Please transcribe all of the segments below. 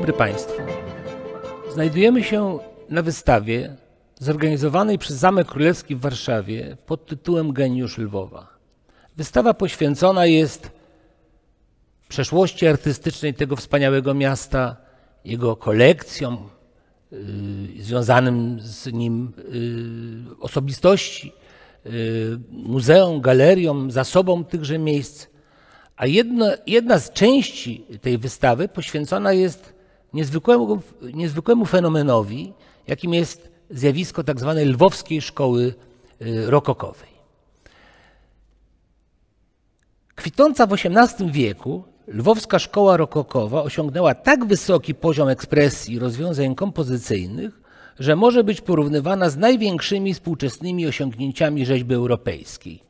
dobry Państwu. Znajdujemy się na wystawie zorganizowanej przez Zamek Królewski w Warszawie pod tytułem Geniusz Lwowa. Wystawa poświęcona jest przeszłości artystycznej tego wspaniałego miasta, jego kolekcjom, związanym z nim osobistości, muzeum, galeriom, zasobom tychże miejsc. A jedna z części tej wystawy poświęcona jest niezwykłemu fenomenowi, jakim jest zjawisko tak zwanej lwowskiej szkoły rokokowej. Kwitnąca w XVIII wieku lwowska szkoła rokokowa osiągnęła tak wysoki poziom ekspresji i rozwiązań kompozycyjnych, że może być porównywana z największymi współczesnymi osiągnięciami rzeźby europejskiej.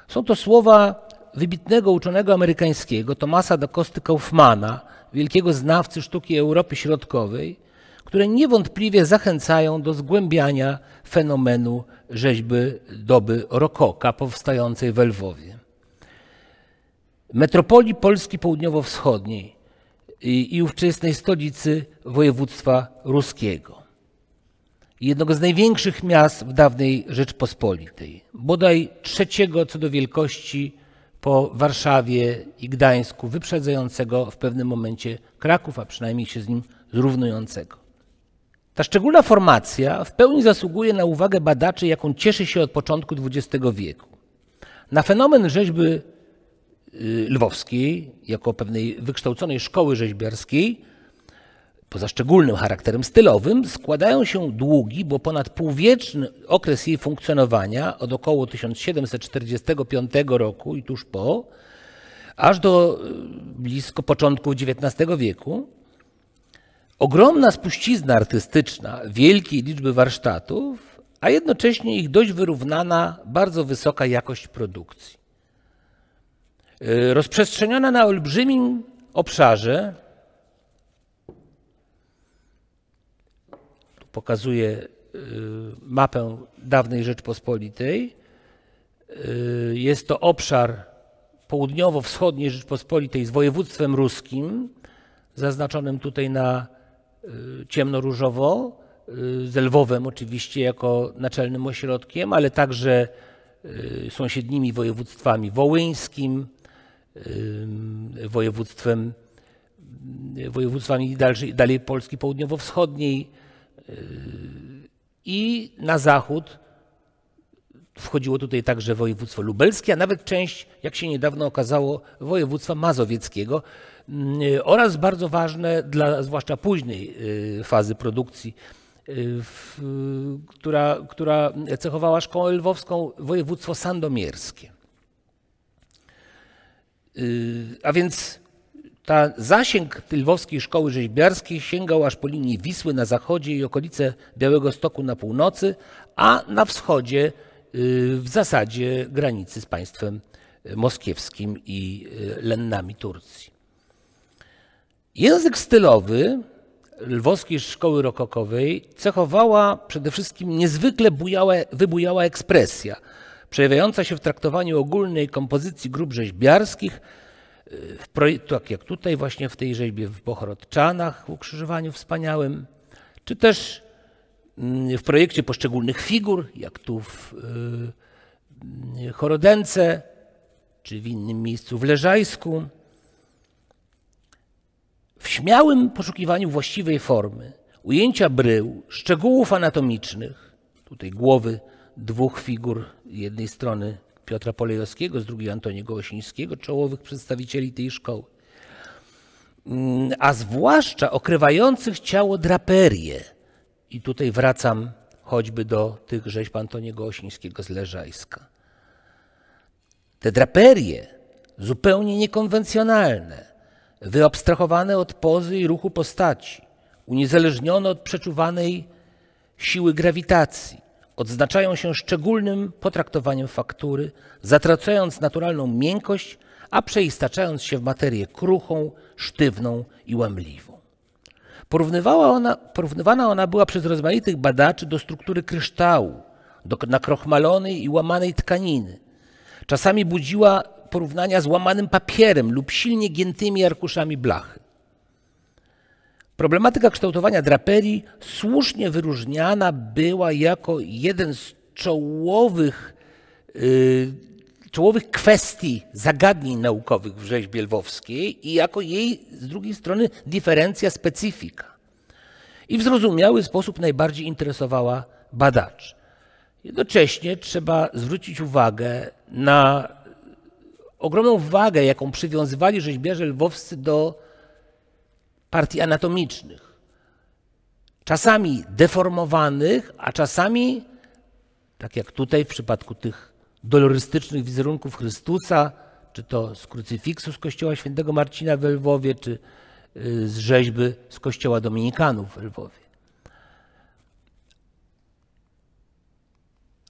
Są to słowa wybitnego uczonego amerykańskiego Thomasa da Costy Kaufmana, wielkiego znawcy sztuki Europy Środkowej, które niewątpliwie zachęcają do zgłębiania fenomenu rzeźby doby rokoka powstającej w Lwowie. Metropolii Polski Południowo-Wschodniej i ówczesnej stolicy województwa ruskiego. Jednego z największych miast w dawnej Rzeczpospolitej, bodaj trzeciego co do wielkości po Warszawie i Gdańsku, wyprzedzającego w pewnym momencie Kraków, a przynajmniej się z nim zrównującego. Ta szczególna formacja w pełni zasługuje na uwagę badaczy, jaką cieszy się od początku XX wieku. Na fenomen rzeźby lwowskiej, jako pewnej wykształconej szkoły rzeźbiarskiej, poza szczególnym charakterem stylowym, składają się długi, bo ponad półwieczny okres jej funkcjonowania, od około 1745 roku i tuż po, aż do blisko początku XIX wieku, ogromna spuścizna artystyczna, wielkiej liczby warsztatów, a jednocześnie ich dość wyrównana, bardzo wysoka jakość produkcji. Rozprzestrzeniona na olbrzymim obszarze, tu pokazuję mapę dawnej Rzeczpospolitej, jest to obszar południowo-wschodniej Rzeczpospolitej z województwem ruskim, zaznaczonym tutaj na ciemnoróżowo, z Lwowem oczywiście jako naczelnym ośrodkiem, ale także sąsiednimi województwami wołyńskim, województwami dalej Polski Południowo-Wschodniej i na zachód wchodziło tutaj także województwo lubelskie, a nawet część, jak się niedawno okazało, województwa mazowieckiego oraz bardzo ważne dla zwłaszcza późnej fazy produkcji, która cechowała szkołę lwowską, województwo sandomierskie. A więc zasięg tej lwowskiej szkoły rzeźbiarskiej sięgał aż po linię Wisły na zachodzie i okolice Białegostoku na północy, a na wschodzie w zasadzie granicy z państwem moskiewskim i Lennami Turcji. Język stylowy lwowskiej szkoły rokokowej cechowała przede wszystkim niezwykle wybujała ekspresja, przejawiająca się w traktowaniu ogólnej kompozycji grup rzeźbiarskich, tak jak tutaj właśnie w tej rzeźbie w Bohorodczanach, w ukrzyżowaniu wspaniałym, czy też w projekcie poszczególnych figur, jak tu w Chorodence, czy w innym miejscu w Leżajsku. W śmiałym poszukiwaniu właściwej formy, ujęcia brył, szczegółów anatomicznych, tutaj głowy dwóch figur, z jednej strony Piotra Polejowskiego, z drugiej Antoniego Osińskiego, czołowych przedstawicieli tej szkoły, a zwłaszcza okrywających ciało draperie. I tutaj wracam choćby do tych rzeźb Antoniego Osińskiego z Leżajska. Te draperie, zupełnie niekonwencjonalne, wyabstrahowane od pozy i ruchu postaci, uniezależnione od przeczuwanej siły grawitacji, odznaczają się szczególnym potraktowaniem faktury, zatracając naturalną miękkość, a przeistaczając się w materię kruchą, sztywną i łamliwą. Porównywana ona była przez rozmaitych badaczy do struktury kryształu, do nakrochmalonej i łamanej tkaniny. Czasami budziła porównania z łamanym papierem lub silnie giętymi arkuszami blachy. Problematyka kształtowania draperii słusznie wyróżniana była jako jeden z czołowych kwestii, zagadnień naukowych w rzeźbie lwowskiej i jako jej z drugiej strony diferencja, specyfika. I w zrozumiały sposób najbardziej interesowała badaczy. Jednocześnie trzeba zwrócić uwagę na ogromną wagę, jaką przywiązywali rzeźbiarze lwowscy do partii anatomicznych. Czasami deformowanych, a czasami, tak jak tutaj w przypadku tych dolorystycznych wizerunków Chrystusa, czy to z krucyfiksu z kościoła świętego Marcina w Lwowie, czy z rzeźby z kościoła dominikanów w Lwowie.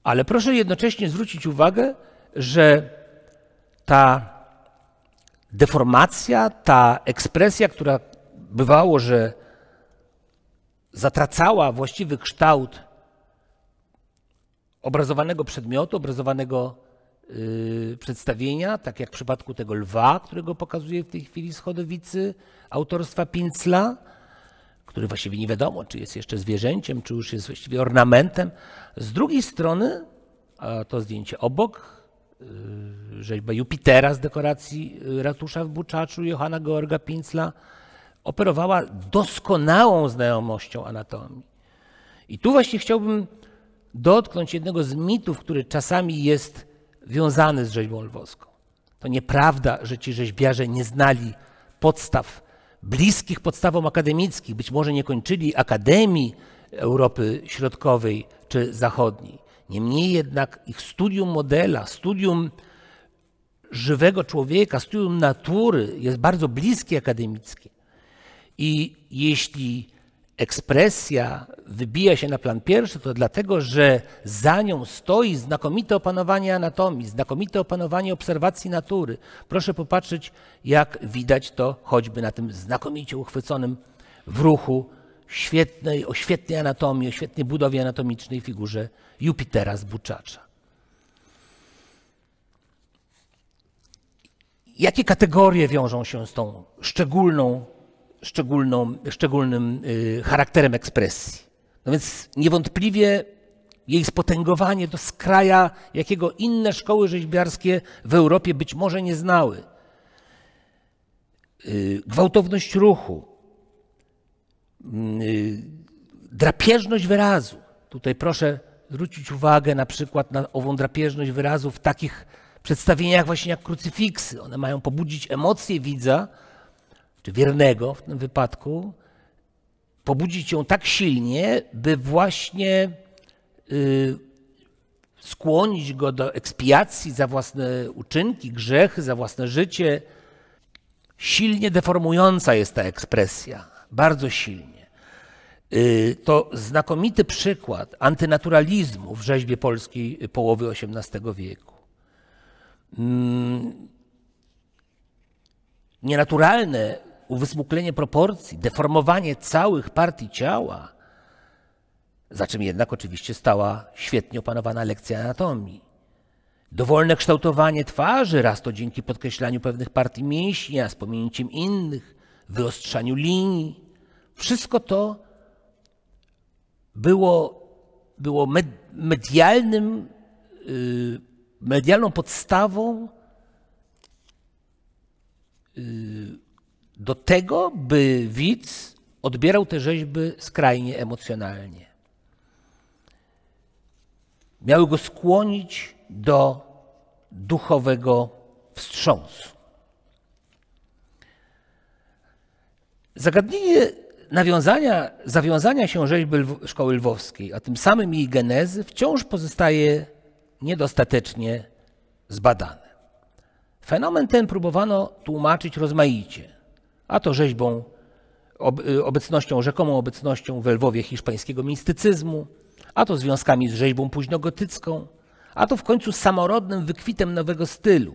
Ale proszę jednocześnie zwrócić uwagę, że ta deformacja, ta ekspresja, która bywało, że zatracała właściwy kształt obrazowanego przedmiotu, obrazowanego przedstawienia, tak jak w przypadku tego lwa, którego pokazuje w tej chwili z Chodowicy, autorstwa Pinzla, który właściwie nie wiadomo, czy jest jeszcze zwierzęciem, czy już jest właściwie ornamentem. Z drugiej strony, a to zdjęcie obok, rzeźba Jupitera z dekoracji ratusza w Buczaczu Johanna Georga Pinzla operowała doskonałą znajomością anatomii. I tu właśnie chciałbym dotknąć jednego z mitów, który czasami jest wiązany z rzeźbą lwowską. To nieprawda, że ci rzeźbiarze nie znali podstaw bliskich podstawom akademickim, być może nie kończyli Akademii Europy Środkowej czy Zachodniej. Niemniej jednak ich studium modela, studium żywego człowieka, studium natury jest bardzo bliskie akademickie. I jeśli ekspresja wybija się na plan pierwszy, to dlatego, że za nią stoi znakomite opanowanie anatomii, znakomite opanowanie obserwacji natury. Proszę popatrzeć, jak widać to choćby na tym znakomicie uchwyconym w ruchu o świetnej anatomii, o świetnej budowie anatomicznej figurze Jupitera z Buczacza. Jakie kategorie wiążą się z tą szczególnym charakterem ekspresji? No więc niewątpliwie jej spotęgowanie to skraja, jakiego inne szkoły rzeźbiarskie w Europie być może nie znały. Gwałtowność ruchu, drapieżność wyrazu. Tutaj proszę zwrócić uwagę na przykład na ową drapieżność wyrazu w takich przedstawieniach właśnie jak krucyfiksy. One mają pobudzić emocje widza, czy wiernego w tym wypadku, pobudzić ją tak silnie, by właśnie skłonić go do ekspiacji za własne uczynki, grzechy, za własne życie. Silnie deformująca jest ta ekspresja, bardzo silnie. To znakomity przykład antynaturalizmu w rzeźbie polskiej połowy XVIII wieku. Nienaturalne uwysmuklenie proporcji, deformowanie całych partii ciała, za czym jednak oczywiście stała świetnie opanowana lekcja anatomii. Dowolne kształtowanie twarzy, raz to dzięki podkreślaniu pewnych partii mięśnia, z pominięciem innych, wyostrzaniu linii. Wszystko to było medialną podstawą do tego, by widz odbierał te rzeźby skrajnie emocjonalnie. Miały go skłonić do duchowego wstrząsu. Zagadnienie zawiązania się rzeźby szkoły lwowskiej, a tym samym jej genezy, wciąż pozostaje niedostatecznie zbadane. Fenomen ten próbowano tłumaczyć rozmaicie, a to rzeźbą, rzekomą obecnością w Lwowie hiszpańskiego mistycyzmu, a to związkami z rzeźbą późnogotycką, a to w końcu samorodnym wykwitem nowego stylu.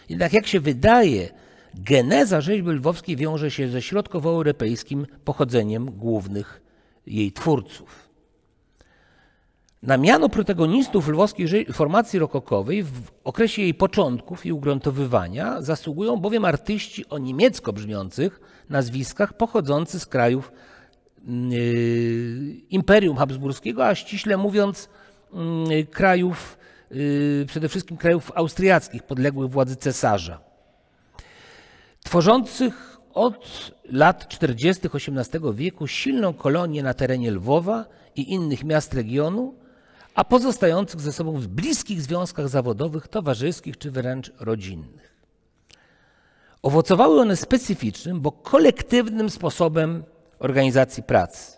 Jednak jak się wydaje, geneza rzeźby lwowskiej wiąże się ze środkowoeuropejskim pochodzeniem głównych jej twórców. Na miano protagonistów lwowskiej formacji rokokowej w okresie jej początków i ugruntowywania zasługują bowiem artyści o niemiecko brzmiących nazwiskach pochodzący z krajów Imperium Habsburskiego, a ściśle mówiąc krajów, przede wszystkim krajów austriackich, podległych władzy cesarza, tworzących od lat 40. XVIII wieku silną kolonię na terenie Lwowa i innych miast regionu, a pozostających ze sobą w bliskich związkach zawodowych, towarzyskich czy wręcz rodzinnych. Owocowały one specyficznym, bo kolektywnym sposobem organizacji pracy.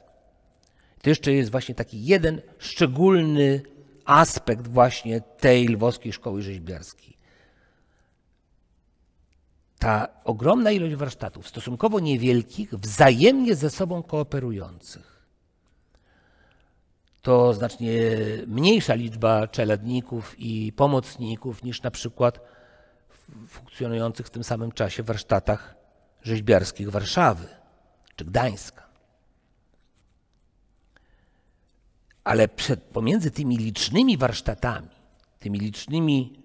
To jeszcze jest właśnie taki jeden szczególny aspekt właśnie tej lwowskiej szkoły rzeźbiarskiej. Ta ogromna ilość warsztatów, stosunkowo niewielkich, wzajemnie ze sobą kooperujących. To znacznie mniejsza liczba czeladników i pomocników niż na przykład funkcjonujących w tym samym czasie w warsztatach rzeźbiarskich Warszawy czy Gdańska. Ale pomiędzy tymi licznymi warsztatami, tymi licznymi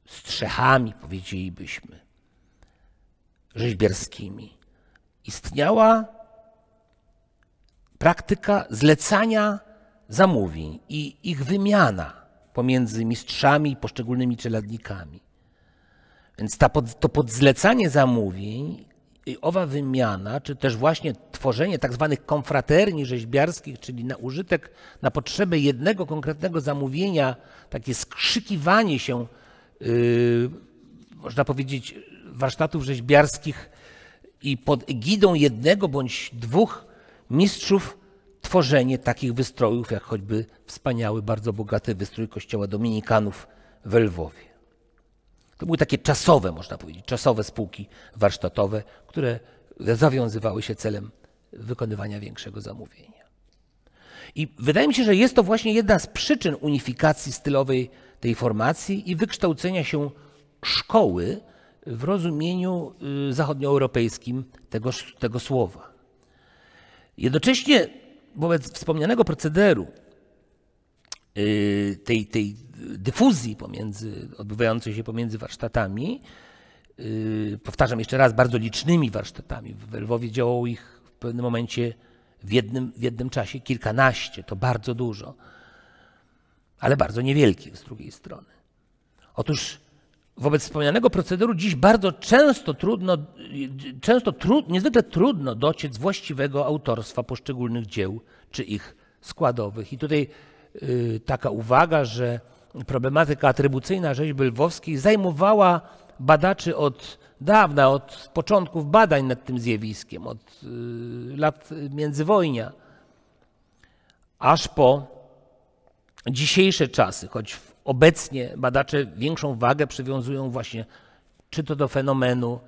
strzechami, powiedzielibyśmy, rzeźbiarskimi, istniała praktyka zlecania zamówień i ich wymiana pomiędzy mistrzami i poszczególnymi czeladnikami. Więc to podzlecanie zamówień i owa wymiana, czy też właśnie tworzenie tak zwanych konfraterni rzeźbiarskich, czyli na użytek, na potrzebę jednego konkretnego zamówienia, takie skrzykiwanie się, można powiedzieć, warsztatów rzeźbiarskich i pod egidą jednego bądź dwóch mistrzów tworzenie takich wystrojów, jak choćby wspaniały, bardzo bogaty wystrój kościoła dominikanów w Lwowie. To były takie czasowe, można powiedzieć, czasowe spółki warsztatowe, które zawiązywały się celem wykonywania większego zamówienia. I wydaje mi się, że jest to właśnie jedna z przyczyn unifikacji stylowej tej formacji i wykształcenia się szkoły w rozumieniu zachodnioeuropejskim tego słowa. Jednocześnie wobec wspomnianego procederu, tej dyfuzji odbywającej się pomiędzy warsztatami, powtarzam jeszcze raz, bardzo licznymi warsztatami, w Lwowie działało ich w pewnym momencie w jednym czasie kilkanaście, to bardzo dużo, ale bardzo niewielkich z drugiej strony. Otóż wobec wspomnianego procederu dziś bardzo niezwykle trudno dociec właściwego autorstwa poszczególnych dzieł czy ich składowych. I tutaj taka uwaga, że problematyka atrybucyjna rzeźby lwowskiej zajmowała badaczy od dawna, od początków badań nad tym zjawiskiem, od lat międzywojnia, aż po dzisiejsze czasy, choć obecnie badacze większą wagę przywiązują właśnie czy to do fenomenu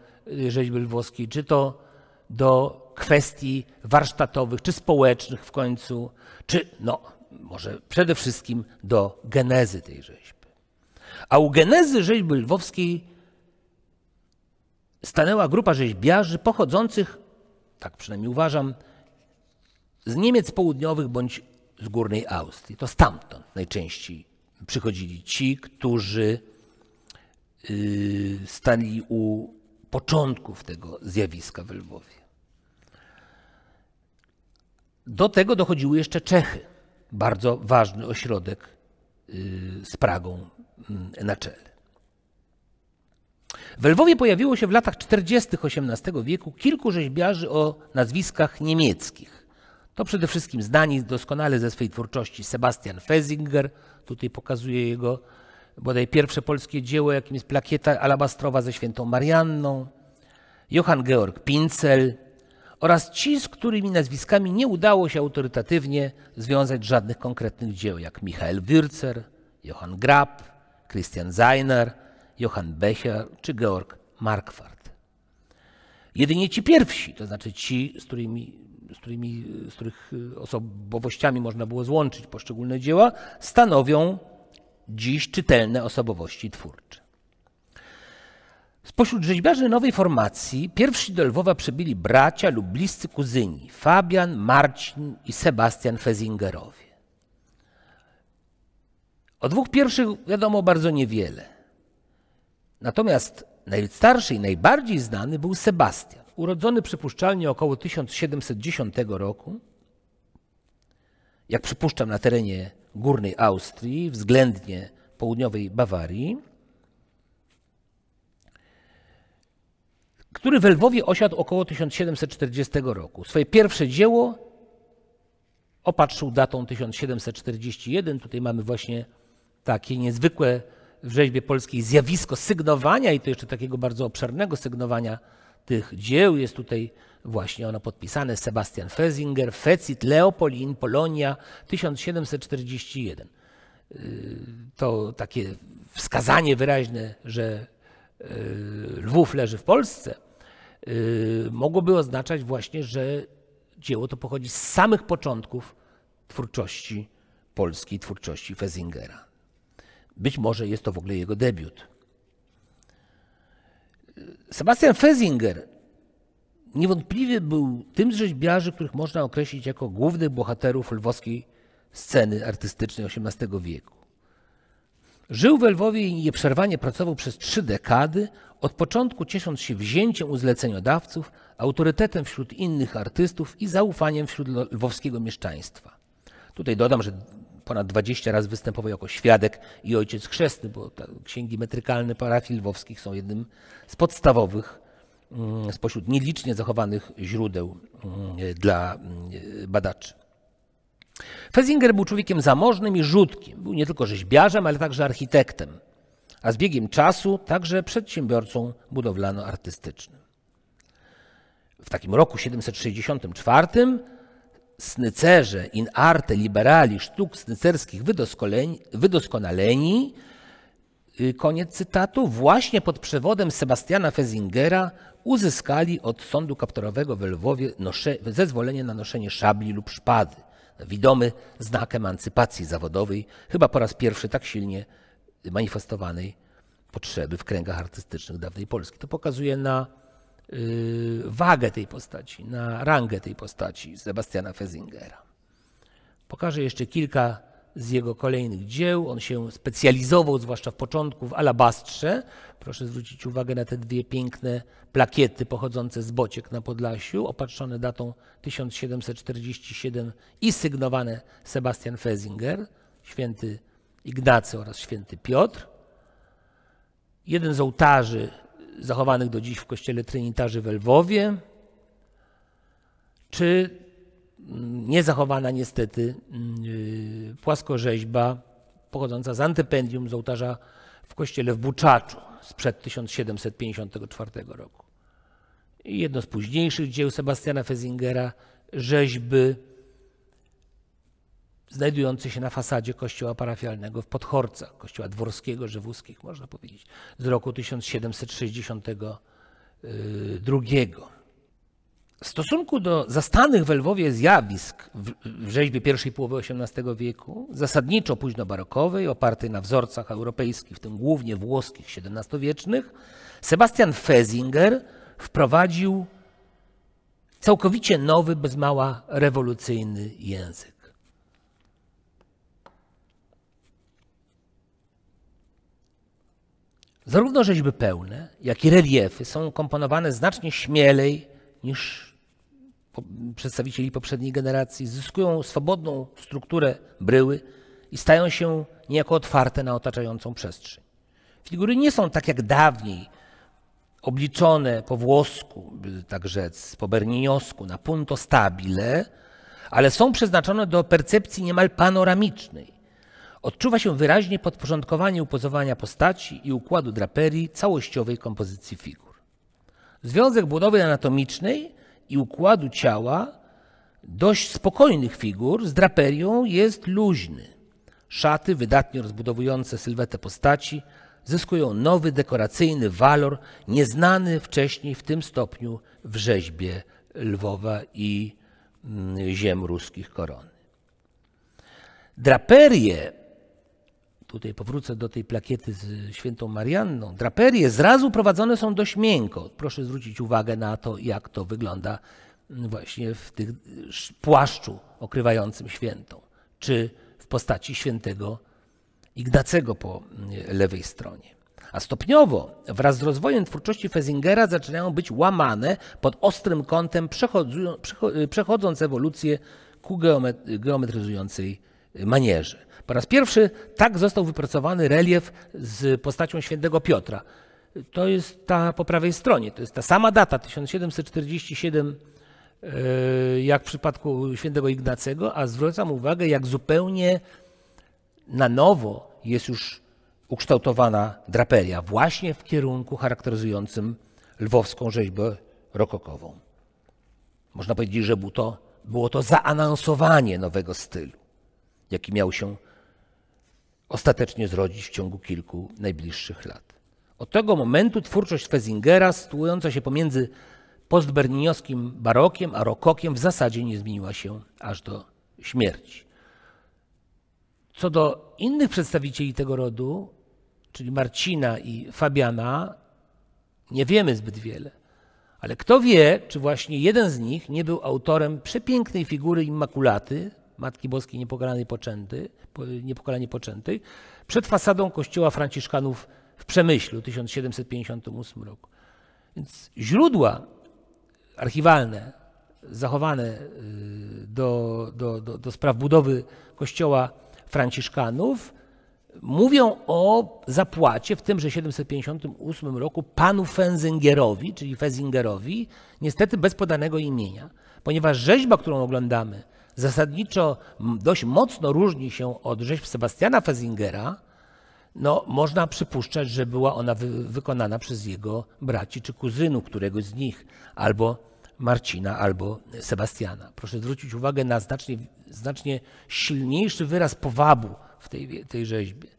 rzeźby lwowskiej, czy to do kwestii warsztatowych, czy społecznych w końcu, czy może przede wszystkim do genezy tej rzeźby. A u genezy rzeźby lwowskiej stanęła grupa rzeźbiarzy pochodzących, tak przynajmniej uważam, z Niemiec południowych bądź z Górnej Austrii. To stamtąd najczęściej przychodzili ci, którzy stali u początków tego zjawiska w Lwowie. Do tego dochodziły jeszcze Czechy, bardzo ważny ośrodek z Pragą na czele. W Lwowie pojawiło się w latach 40. XVIII wieku kilku rzeźbiarzy o nazwiskach niemieckich. To przede wszystkim znani doskonale ze swej twórczości Sebastian Fesinger, tutaj pokazuje jego bodaj pierwsze polskie dzieło, jakim jest plakieta alabastrowa ze świętą Marianną, Johann Georg Pincel oraz ci, z którymi nazwiskami nie udało się autorytatywnie związać żadnych konkretnych dzieł, jak Michael Würzer, Johann Grab, Christian Seiner, Johann Becher czy Georg Marquardt. Jedynie ci pierwsi, to znaczy ci, z których osobowościami można było złączyć poszczególne dzieła, stanowią dziś czytelne osobowości twórcze. Spośród rzeźbiarzy nowej formacji pierwsi do Lwowa przybyli bracia lub bliscy kuzyni Fabian, Marcin i Sebastian Fesingerowie. O dwóch pierwszych wiadomo bardzo niewiele. Natomiast najstarszy i najbardziej znany był Sebastian. urodzony przypuszczalnie około 1710 roku, jak przypuszczam na terenie górnej Austrii, względnie południowej Bawarii, który we Lwowie osiadł około 1740 roku. Swoje pierwsze dzieło opatrzył datą 1741. Tutaj mamy właśnie takie niezwykłe w rzeźbie polskiej zjawisko sygnowania i to jeszcze takiego bardzo obszernego sygnowania tych dzieł. Jest tutaj właśnie ono podpisane Sebastian Fesinger, Fecit, Leopolin, Polonia, 1741. To takie wskazanie wyraźne, że Lwów leży w Polsce, mogłoby oznaczać właśnie, że dzieło to pochodzi z samych początków twórczości polskiej, twórczości Fesingera. Być może jest to w ogóle jego debiut. Sebastian Fesinger niewątpliwie był tym z rzeźbiarzy, których można określić jako głównych bohaterów lwowskiej sceny artystycznej XVIII wieku. Żył we Lwowie i nieprzerwanie pracował przez 3 dekady, od początku ciesząc się wzięciem u zleceniodawców, autorytetem wśród innych artystów i zaufaniem wśród lwowskiego mieszczaństwa. Tutaj dodam, że ponad 20 razy występował jako świadek i ojciec chrzestny, bo księgi metrykalne parafii lwowskich są jednym z podstawowych spośród nielicznie zachowanych źródeł dla badaczy. Fesinger był człowiekiem zamożnym i rzutkim. Był nie tylko rzeźbiarzem, ale także architektem, a z biegiem czasu także przedsiębiorcą budowlano-artystycznym. W takim roku 764 snycerze in arte liberali sztuk snycerskich wydoskonaleni, koniec cytatu, właśnie pod przewodem Sebastiana Fesingera uzyskali od sądu kapturowego we Lwowie zezwolenie na noszenie szabli lub szpady. Widomy znak emancypacji zawodowej, chyba po raz pierwszy tak silnie manifestowanej potrzeby w kręgach artystycznych dawnej Polski. To pokazuje na wagę tej postaci, na rangę tej postaci Sebastiana Fesingera. Pokażę jeszcze kilka z jego kolejnych dzieł. On się specjalizował, zwłaszcza w początku, w alabastrze. Proszę zwrócić uwagę na te 2 piękne plakiety pochodzące z Bociek na Podlasiu, opatrzone datą 1747 i sygnowane Sebastian Fesinger, święty Ignacy oraz święty Piotr. Jeden z ołtarzy zachowanych do dziś w kościele Trynitarzy w Lwowie, czy niezachowana niestety płaskorzeźba pochodząca z antypendium z ołtarza w kościele w Buczaczu sprzed 1754 roku. I jedno z późniejszych dzieł Sebastiana Fesingera, rzeźby znajdujące się na fasadzie kościoła parafialnego w Podhorcach, kościoła dworskiego, rzewuskich, można powiedzieć, z roku 1762. W stosunku do zastanych w Lwowie zjawisk w rzeźbie pierwszej połowy XVIII wieku, zasadniczo późnobarokowej, opartej na wzorcach europejskich, w tym głównie włoskich, XVII-wiecznych, Sebastian Fesinger wprowadził całkowicie nowy, bez mała rewolucyjny język. Zarówno rzeźby pełne, jak i reliefy są komponowane znacznie śmielej niż przedstawicieli poprzedniej generacji, zyskują swobodną strukturę bryły i stają się niejako otwarte na otaczającą przestrzeń. Figury nie są tak jak dawniej obliczone po włosku, by tak rzec, po berniniosku, na punto stabile, ale są przeznaczone do percepcji niemal panoramicznej. Odczuwa się wyraźnie podporządkowanie upozowania postaci i układu draperii całościowej kompozycji figur. Związek budowy anatomicznej i układu ciała dość spokojnych figur z draperią jest luźny. Szaty wydatnie rozbudowujące sylwetę postaci zyskują nowy dekoracyjny walor, nieznany wcześniej w tym stopniu w rzeźbie Lwowa i ziem ruskich korony. Draperie, tutaj powrócę do tej plakiety z świętą Marianną, draperie zrazu prowadzone są dość miękko. Proszę zwrócić uwagę na to, jak to wygląda właśnie w tym płaszczu okrywającym świętą, czy w postaci świętego Ignacego po lewej stronie. A stopniowo wraz z rozwojem twórczości Fesingera zaczynają być łamane pod ostrym kątem, przechodząc ewolucję ku geometryzującej manierze. Po raz pierwszy tak został wypracowany relief z postacią świętego Piotra. To jest ta po prawej stronie, to jest ta sama data, 1747, jak w przypadku świętego Ignacego, a zwracam uwagę, jak zupełnie na nowo jest już ukształtowana draperia, właśnie w kierunku charakteryzującym lwowską rzeźbę rokokową. Można powiedzieć, że było to zaanonsowanie nowego stylu, jaki miał się ostatecznie zrodzić w ciągu kilku najbliższych lat. Od tego momentu twórczość Fesingera, sytuująca się pomiędzy postberniniowskim barokiem a rokokiem, w zasadzie nie zmieniła się aż do śmierci. Co do innych przedstawicieli tego rodu, czyli Marcina i Fabiana, nie wiemy zbyt wiele. Ale kto wie, czy właśnie jeden z nich nie był autorem przepięknej figury Immaculaty, Matki Boskiej Niepokalanie Poczętej, przed fasadą kościoła franciszkanów w Przemyślu w 1758 roku. Więc źródła archiwalne, zachowane do spraw budowy kościoła franciszkanów, mówią o zapłacie w tymże 758 roku panu Fenzingerowi, czyli Fesingerowi, niestety bez podanego imienia, ponieważ rzeźba, którą oglądamy, zasadniczo dość mocno różni się od rzeźb Sebastiana Fesingera, no, można przypuszczać, że była ona wykonana przez jego braci czy kuzynów, któregoś z nich, albo Marcina, albo Sebastiana. Proszę zwrócić uwagę na znacznie silniejszy wyraz powabu w tej rzeźbie.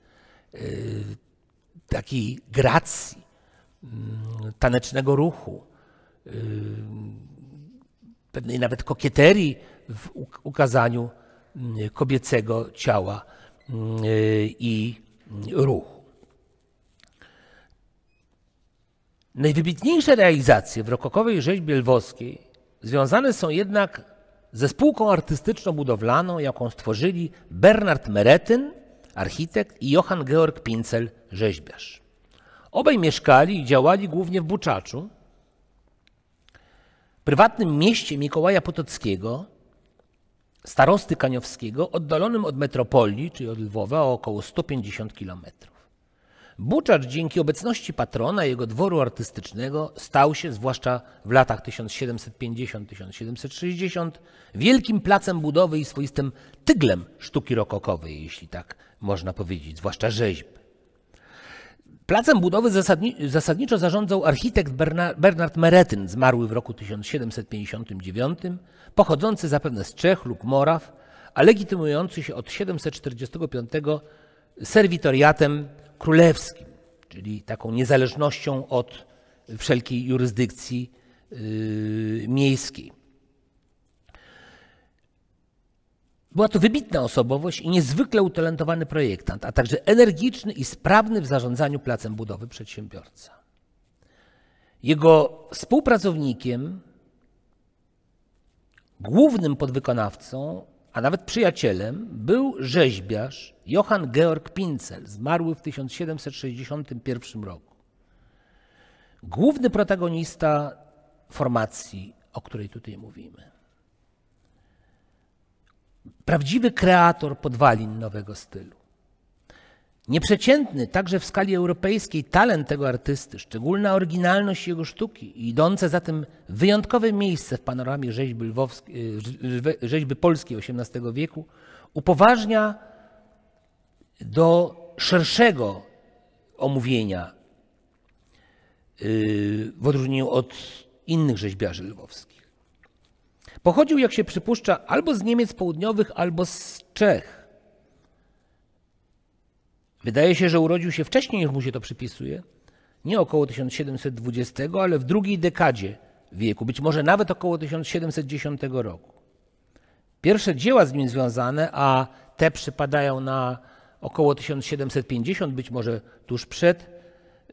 Takiej gracji, tanecznego ruchu, pewnej nawet kokieterii w ukazaniu kobiecego ciała i ruchu. Najwybitniejsze realizacje w rokokowej rzeźbie lwowskiej związane są jednak ze spółką artystyczno-budowlaną, jaką stworzyli Bernard Meretyn, architekt, i Johann Georg Pincel, rzeźbiarz. Obaj mieszkali i działali głównie w Buczaczu, prywatnym mieście Mikołaja Potockiego, starosty kaniowskiego, oddalonym od metropolii, czyli od Lwowa, o około 150 kilometrów. Buczacz dzięki obecności patrona jego dworu artystycznego stał się, zwłaszcza w latach 1750-1760, wielkim placem budowy i swoistym tyglem sztuki rokokowej, jeśli tak można powiedzieć, zwłaszcza rzeźby. Placem budowy zasadniczo zarządzał architekt Bernard Meretyn, zmarły w roku 1759, pochodzący zapewne z Czech lub Moraw, a legitymujący się od 745 serwitoriatem królewskim, czyli taką niezależnością od wszelkiej jurysdykcji miejskiej. Była to wybitna osobowość i niezwykle utalentowany projektant, a także energiczny i sprawny w zarządzaniu placem budowy przedsiębiorca. Jego współpracownikiem, głównym podwykonawcą, a nawet przyjacielem był rzeźbiarz Johann Georg Pincel, zmarły w 1761 roku. Główny protagonista formacji, o której tutaj mówimy. Prawdziwy kreator podwalin nowego stylu. Nieprzeciętny także w skali europejskiej talent tego artysty, szczególna oryginalność jego sztuki i idące za tym wyjątkowe miejsce w panoramie rzeźby polskiej XVIII wieku upoważnia do szerszego omówienia w odróżnieniu od innych rzeźbiarzy lwowskich. Pochodził, jak się przypuszcza, albo z Niemiec południowych, albo z Czech. Wydaje się, że urodził się wcześniej, niż mu się to przypisuje, nie około 1720, ale w drugiej dekadzie wieku, być może nawet około 1710 roku. Pierwsze dzieła z nim związane, a te przypadają na około 1750, być może tuż przed,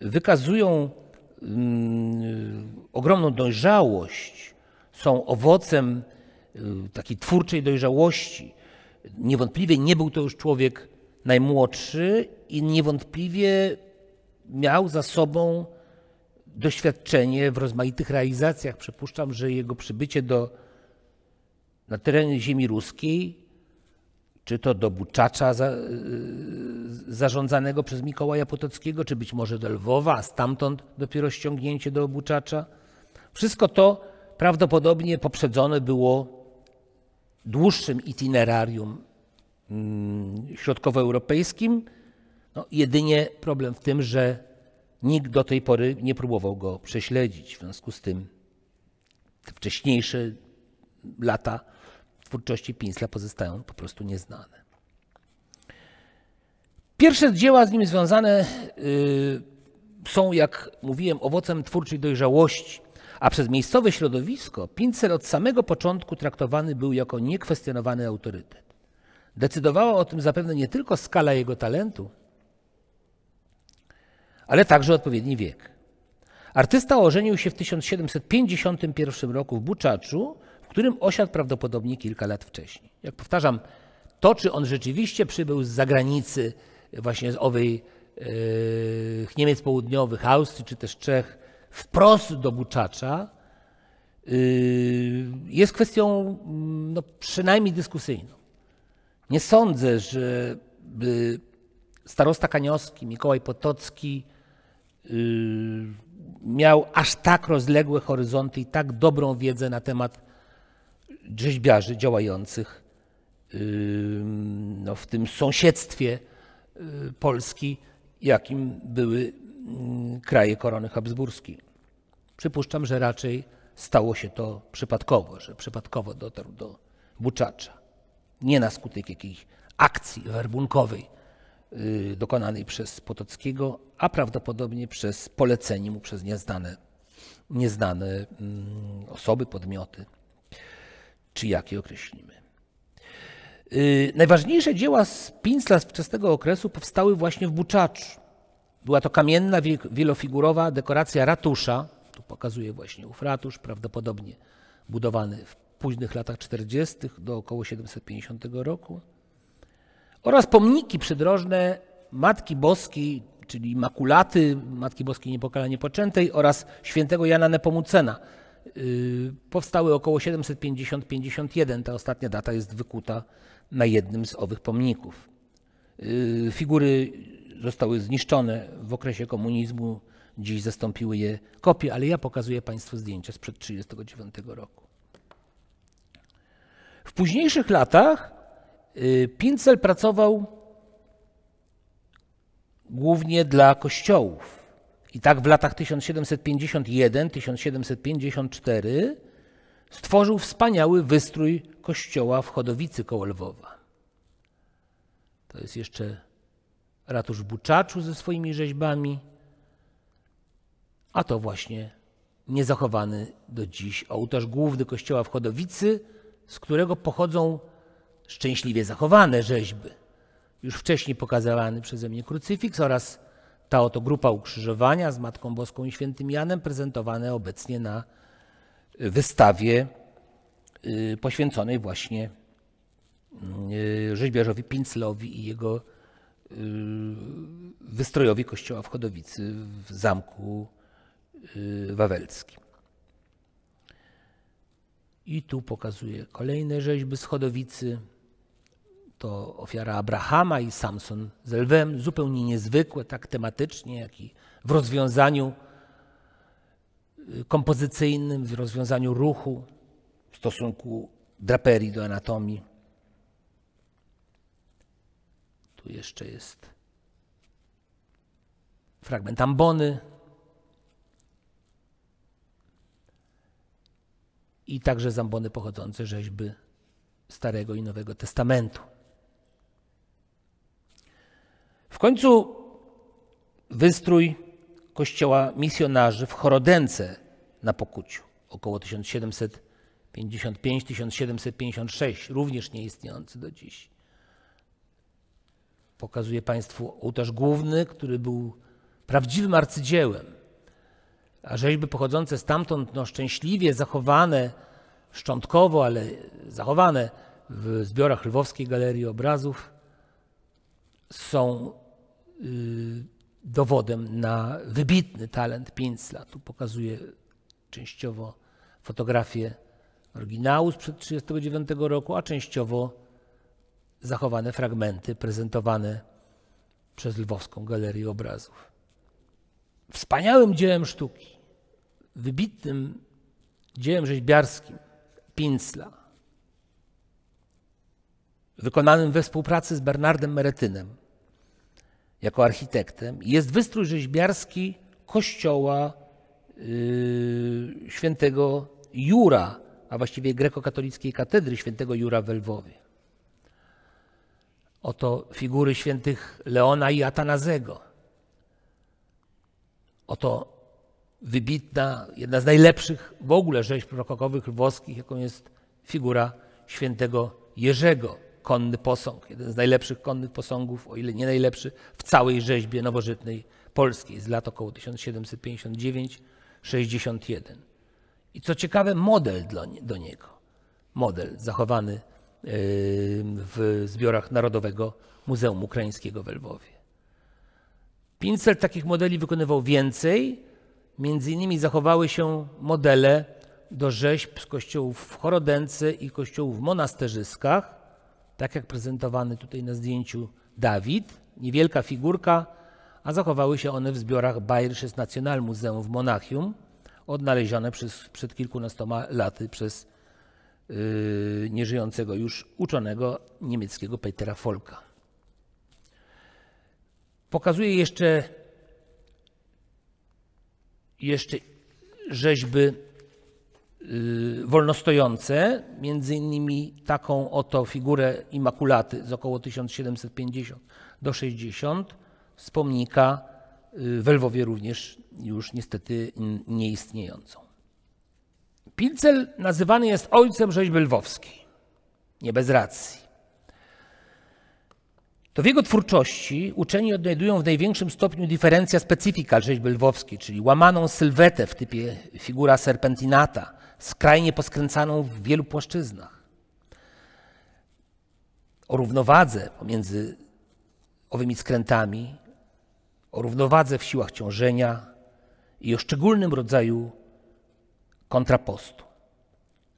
wykazują ogromną dojrzałość, są owocem takiej twórczej dojrzałości. Niewątpliwie nie był to już człowiek najmłodszy i niewątpliwie miał za sobą doświadczenie w rozmaitych realizacjach. Przypuszczam, że jego przybycie na tereny ziemi ruskiej, czy to do Buczacza zarządzanego przez Mikołaja Potockiego, czy być może do Lwowa, a stamtąd dopiero ściągnięcie do Buczacza. Wszystko to prawdopodobnie poprzedzone było dłuższym itinerarium środkowoeuropejskim. No, jedynie problem w tym, że nikt do tej pory nie próbował go prześledzić. W związku z tym te wcześniejsze lata twórczości Pinzla pozostają po prostu nieznane. Pierwsze dzieła z nim związane są, jak mówiłem, owocem twórczej dojrzałości, a przez miejscowe środowisko Pinzel od samego początku traktowany był jako niekwestionowany autorytet. Decydowała o tym zapewne nie tylko skala jego talentu, ale także odpowiedni wiek. Artysta ożenił się w 1751 roku w Buczaczu, w którym osiadł prawdopodobnie kilka lat wcześniej. Jak powtarzam, to, czy on rzeczywiście przybył z zagranicy, właśnie z Niemiec Południowych, Austrii czy też Czech, wprost do Buczacza, jest kwestią przynajmniej dyskusyjną. Nie sądzę, żeby starosta kaniowski, Mikołaj Potocki miał aż tak rozległe horyzonty i tak dobrą wiedzę na temat rzeźbiarzy działających w tym sąsiedztwie Polski, jakim były kraje korony habsburskiej. Przypuszczam, że raczej stało się to przypadkowo, że przypadkowo dotarł do Buczacza. Nie na skutek jakiejś akcji werbunkowej dokonanej przez Potockiego, a prawdopodobnie przez polecenie mu przez nieznane osoby, podmioty, czy jak je określimy. Najważniejsze dzieła z Pinzla z wczesnego okresu powstały właśnie w Buczaczu. Była to kamienna, wielofigurowa dekoracja ratusza. Tu pokazuję właśnie ów ratusz, prawdopodobnie budowany w późnych latach 40. do około 750 roku. Oraz pomniki przydrożne Matki Boskiej, czyli Makulaty, Matki Boskiej Niepokalanie Poczętej oraz świętego Jana Nepomucena. Powstały około 750-51. Ta ostatnia data jest wykuta na jednym z owych pomników. Figury zostały zniszczone w okresie komunizmu, dziś zastąpiły je kopie, ale ja pokazuję Państwu zdjęcia sprzed 1939 roku. W późniejszych latach Pinzel pracował głównie dla kościołów. I tak w latach 1751-1754 stworzył wspaniały wystrój kościoła w Chodowicy koło Lwowa. To jest jeszcze ratusz w Buczaczu ze swoimi rzeźbami, a to właśnie niezachowany do dziś ołtarz główny kościoła w Chodowicy, z którego pochodzą szczęśliwie zachowane rzeźby. Już wcześniej pokazywany przeze mnie krucyfiks oraz ta oto grupa ukrzyżowania z Matką Boską i Świętym Janem, prezentowane obecnie na wystawie poświęconej właśnie rzeźbiarzowi Pinzlowi i jego wystrojowi kościoła w Chodowicy w Zamku Wawelskim. I tu pokazuję kolejne rzeźby z Chodowicy. To ofiara Abrahama i Samson z lwem, zupełnie niezwykłe, tak tematycznie, jak i w rozwiązaniu kompozycyjnym, w rozwiązaniu ruchu, w stosunku draperii do anatomii. Tu jeszcze jest fragment ambony i także z ambony pochodzące rzeźby Starego i Nowego Testamentu. W końcu wystrój kościoła misjonarzy w Chorodence na Pokuciu, około 1755-1756, również nieistniejący do dziś. Pokazuję Państwu ołtarz główny, który był prawdziwym arcydziełem, a rzeźby pochodzące stamtąd, szczęśliwie zachowane, szczątkowo, ale zachowane w zbiorach Lwowskiej Galerii Obrazów, są dowodem na wybitny talent Pinzla. Tu pokazuję częściowo fotografię oryginału sprzed 1939 roku, a częściowo zachowane fragmenty prezentowane przez Lwowską Galerię Obrazów. Wspaniałym dziełem sztuki, wybitnym dziełem rzeźbiarskim Pinzla, wykonanym we współpracy z Bernardem Meretynem jako architektem, jest wystrój rzeźbiarski kościoła świętego Jura, a właściwie grekokatolickiej katedry świętego Jura w Lwowie. Oto figury świętych Leona i Atanazego. Oto wybitna, jedna z najlepszych w ogóle rzeźb rokokowych lwowskich, jaką jest figura świętego Jerzego, konny posąg, jeden z najlepszych konnych posągów, o ile nie najlepszy, w całej rzeźbie nowożytnej polskiej z lat około 1759-61. I co ciekawe, model do niego, model zachowany w zbiorach Narodowego Muzeum Ukraińskiego w Lwowie. Pinzel takich modeli wykonywał więcej, między innymi zachowały się modele do rzeźb z kościołów w Chorodęce i kościołów w Monasterzyskach, tak jak prezentowany tutaj na zdjęciu Dawid, niewielka figurka, a zachowały się one w zbiorach Bayerisches Nationalmuseum w Monachium, odnalezione przed kilkunastoma laty przez nieżyjącego już uczonego niemieckiego Petera Folka. Pokazuję jeszcze rzeźby wolnostojące, między innymi taką oto figurę Immaculaty z około 1750 do 60, z pomnika w Lwowie również już niestety nieistniejącą. Pinzel nazywany jest ojcem rzeźby lwowskiej. Nie bez racji. To w jego twórczości uczeni odnajdują w największym stopniu differentia specifica rzeźby lwowskiej, czyli łamaną sylwetę w typie figura serpentinata, skrajnie poskręcaną w wielu płaszczyznach. O równowadze pomiędzy owymi skrętami, o równowadze w siłach ciążenia i o szczególnym rodzaju kontrapostu.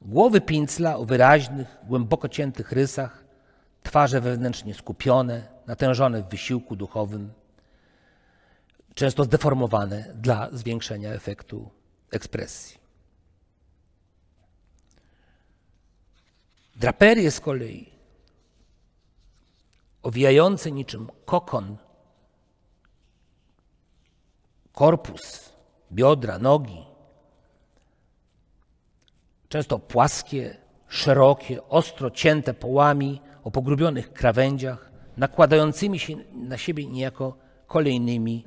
Głowy Pinzla o wyraźnych, głęboko ciętych rysach, twarze wewnętrznie skupione, natężone w wysiłku duchowym, często zdeformowane dla zwiększenia efektu ekspresji. Draperie z kolei, owijające niczym kokon korpus, biodra, nogi, często płaskie, szerokie, ostro cięte połami o pogrubionych krawędziach, nakładającymi się na siebie niejako kolejnymi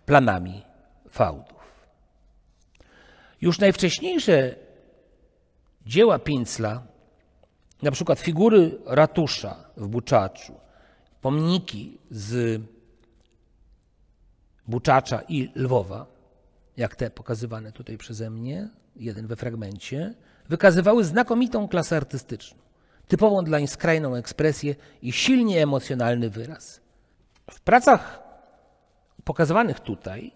planami fałdów. Już najwcześniejsze dzieła Pinzla, na przykład figury ratusza w Buczaczu, pomniki z Buczacza i Lwowa, jak te pokazywane tutaj przeze mnie, jeden we fragmencie, wykazywały znakomitą klasę artystyczną, typową dla nich skrajną ekspresję i silnie emocjonalny wyraz. W pracach pokazywanych tutaj,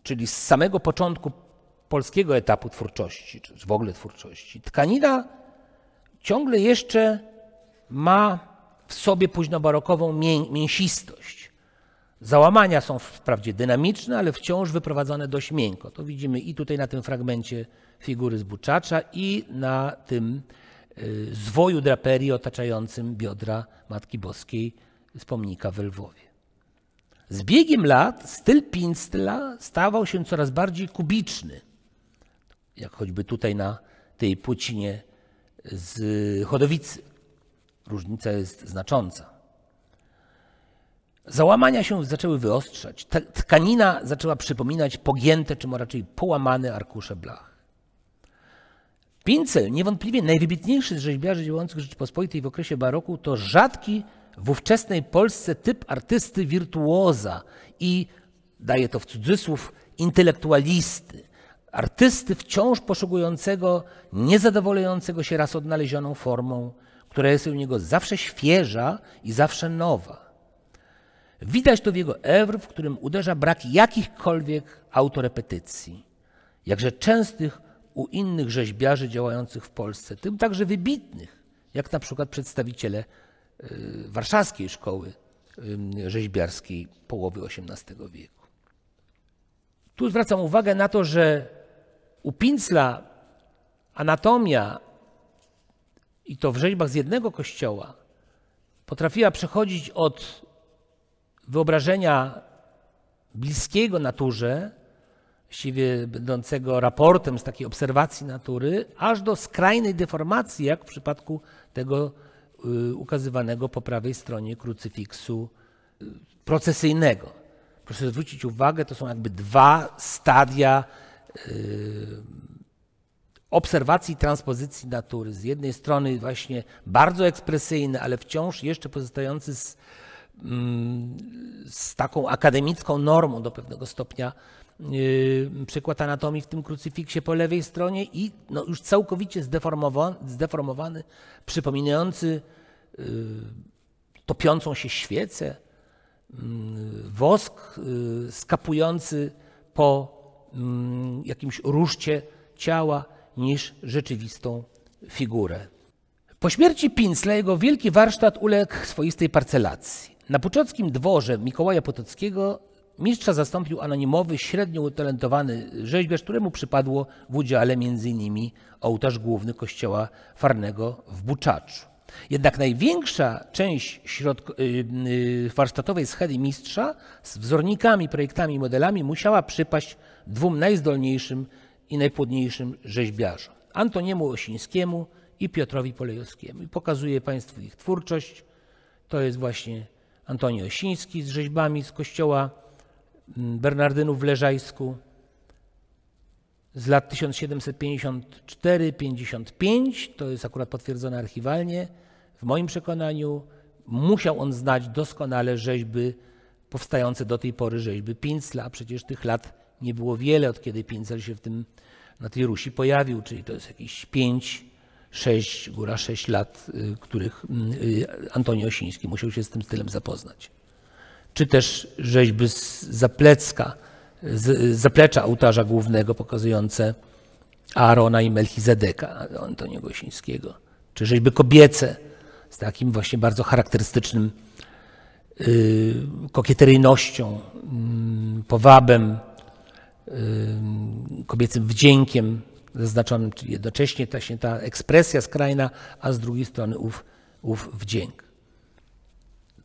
czyli z samego początku polskiego etapu twórczości, czy w ogóle twórczości, tkanina ciągle jeszcze ma w sobie późnobarokową mięsistość. Załamania są wprawdzie dynamiczne, ale wciąż wyprowadzone dość miękko. To widzimy i tutaj na tym fragmencie figury z Buczacza i na tym zwoju draperii otaczającym biodra Matki Boskiej z pomnika w Lwowie. Z biegiem lat styl Pinzla stawał się coraz bardziej kubiczny, jak choćby tutaj na tej płocinie z Chodowicy. Różnica jest znacząca. Załamania się zaczęły wyostrzać. Tkanina zaczęła przypominać pogięte, czy raczej połamane arkusze blach. Pinzel, niewątpliwie najwybitniejszy z rzeźbiarzy działających w Rzeczypospolitej w okresie baroku, to rzadki w ówczesnej Polsce typ artysty wirtuoza i, daję to w cudzysłów, intelektualisty. Artysty wciąż poszukującego, niezadowalającego się raz odnalezioną formą, która jest u niego zawsze świeża i zawsze nowa. Widać to w jego oeuvre, w którym uderza brak jakichkolwiek autorepetycji, jakże częstych u innych rzeźbiarzy działających w Polsce, tym także wybitnych, jak na przykład przedstawiciele warszawskiej szkoły rzeźbiarskiej połowy XVIII wieku. Tu zwracam uwagę na to, że u Pinzla anatomia, i to w rzeźbach z jednego kościoła, potrafiła przechodzić od wyobrażenia bliskiego naturze, właściwie będącego raportem z takiej obserwacji natury, aż do skrajnej deformacji, jak w przypadku tego ukazywanego po prawej stronie krucyfiksu procesyjnego. Proszę zwrócić uwagę, to są jakby dwa stadia obserwacji i transpozycji natury. Z jednej strony właśnie bardzo ekspresyjny, ale wciąż jeszcze pozostający z taką akademicką normą do pewnego stopnia przykład anatomii w tym krucyfiksie po lewej stronie i no już całkowicie zdeformowany, przypominający topiącą się świecę, wosk skapujący po jakimś ruszcie ciała niż rzeczywistą figurę. Po śmierci Pinzla jego wielki warsztat uległ swoistej parcelacji. Na puczockim dworze Mikołaja Potockiego mistrza zastąpił anonimowy, średnio utalentowany rzeźbiarz, któremu przypadło w udziale m.in. ołtarz główny kościoła Farnego w Buczaczu. Jednak największa część warsztatowej schedy mistrza z wzornikami, projektami i modelami musiała przypaść dwóm najzdolniejszym i najpłodniejszym rzeźbiarzom. Antoniemu Osińskiemu i Piotrowi Polejowskiemu. I pokazuję Państwu ich twórczość. To jest właśnie Antoni Osiński z rzeźbami z kościoła Bernardynów w Leżajsku z lat 1754-55. To jest akurat potwierdzone archiwalnie. W moim przekonaniu musiał on znać doskonale rzeźby powstające do tej pory rzeźby Pinzla, a przecież tych lat nie było wiele, od kiedy Pinzel się na tej Rusi pojawił, czyli to jest jakieś 5, 6, góra 6 lat, których Antoni Osiński musiał się z tym stylem zapoznać. Czy też rzeźby z zaplecza ołtarza głównego pokazujące Aarona i Melchizedeka Antoniego Osińskiego. Czy rzeźby kobiece z takim właśnie bardzo charakterystycznym kokieteryjnością, powabem, kobiecym wdziękiem zaznaczonym, czyli jednocześnie właśnie ta ekspresja skrajna, a z drugiej strony ów wdzięk.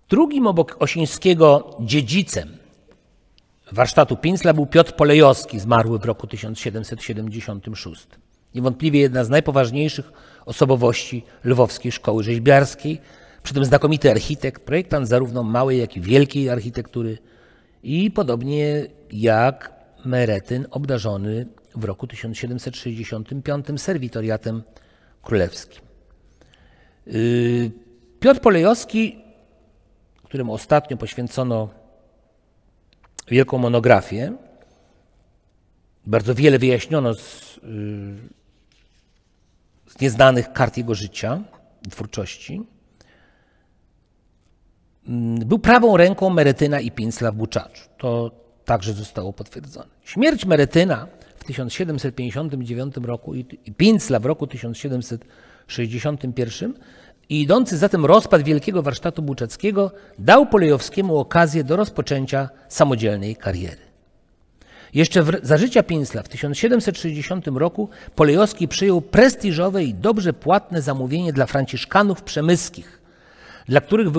Drugim obok Osińskiego dziedzicem warsztatu Pinzla był Piotr Polejowski, zmarły w roku 1776. Niewątpliwie jedna z najpoważniejszych osobowości lwowskiej szkoły rzeźbiarskiej, przy tym znakomity architekt, projektant zarówno małej, jak i wielkiej architektury i podobnie jak Meretyn obdarzony w roku 1765 serwitoriatem królewskim. Piotr Polejowski, któremu ostatnio poświęcono wielką monografię, bardzo wiele wyjaśniono z nieznanych kart jego życia i twórczości, był prawą ręką Meretyna i Pinzla w Buczaczu. To także zostało potwierdzone. Śmierć Meretyna w 1759 roku i Pinzla w roku 1761 i idący za tym rozpad wielkiego warsztatu buczackiego dał Polejowskiemu okazję do rozpoczęcia samodzielnej kariery. Jeszcze za życia Pinzla w 1760 roku Polejowski przyjął prestiżowe i dobrze płatne zamówienie dla franciszkanów przemyskich, dla których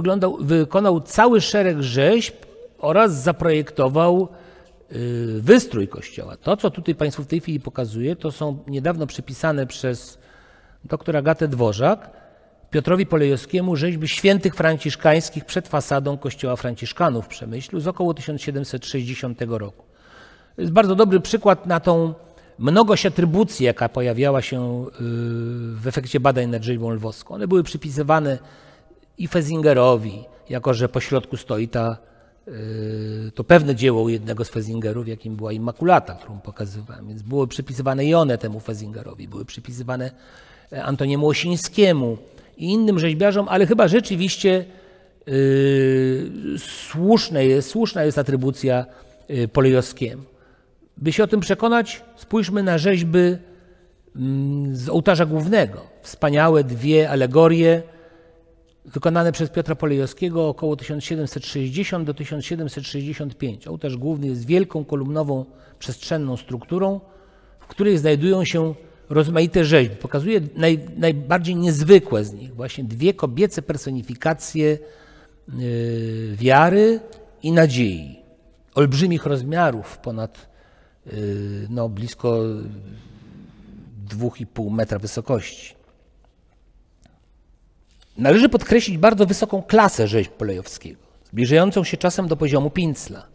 wykonał cały szereg rzeźb oraz zaprojektował wystrój kościoła. To, co tutaj Państwu w tej chwili pokazuję, to są niedawno przypisane przez dr Agatę Dworzak Piotrowi Polejowskiemu rzeźby świętych franciszkańskich przed fasadą kościoła franciszkanów w Przemyślu z około 1760 roku. To jest bardzo dobry przykład na tą mnogość atrybucji, jaka pojawiała się w efekcie badań nad rzeźbą lwowską. One były przypisywane i Fezingerowi, jako że po środku stoi to pewne dzieło jednego z Fezingerów, jakim była Immaculata, którą pokazywałem. Więc były przypisywane i one temu Fezingerowi, były przypisywane Antoniemu Osińskiemu i innym rzeźbiarzom, ale chyba rzeczywiście słuszna jest atrybucja Polejowskiemu. By się o tym przekonać, spójrzmy na rzeźby z ołtarza głównego. Wspaniałe dwie alegorie wykonane przez Piotra Polejowskiego około 1760 do 1765. Ołtarz główny jest wielką kolumnową przestrzenną strukturą, w której znajdują się rozmaite rzeźby. Pokazuje najbardziej niezwykłe z nich, właśnie dwie kobiece personifikacje wiary i nadziei. Olbrzymich rozmiarów, ponad blisko 2,5 metra wysokości. Należy podkreślić bardzo wysoką klasę rzeźb Polejowskiego, zbliżającą się czasem do poziomu Pinzla.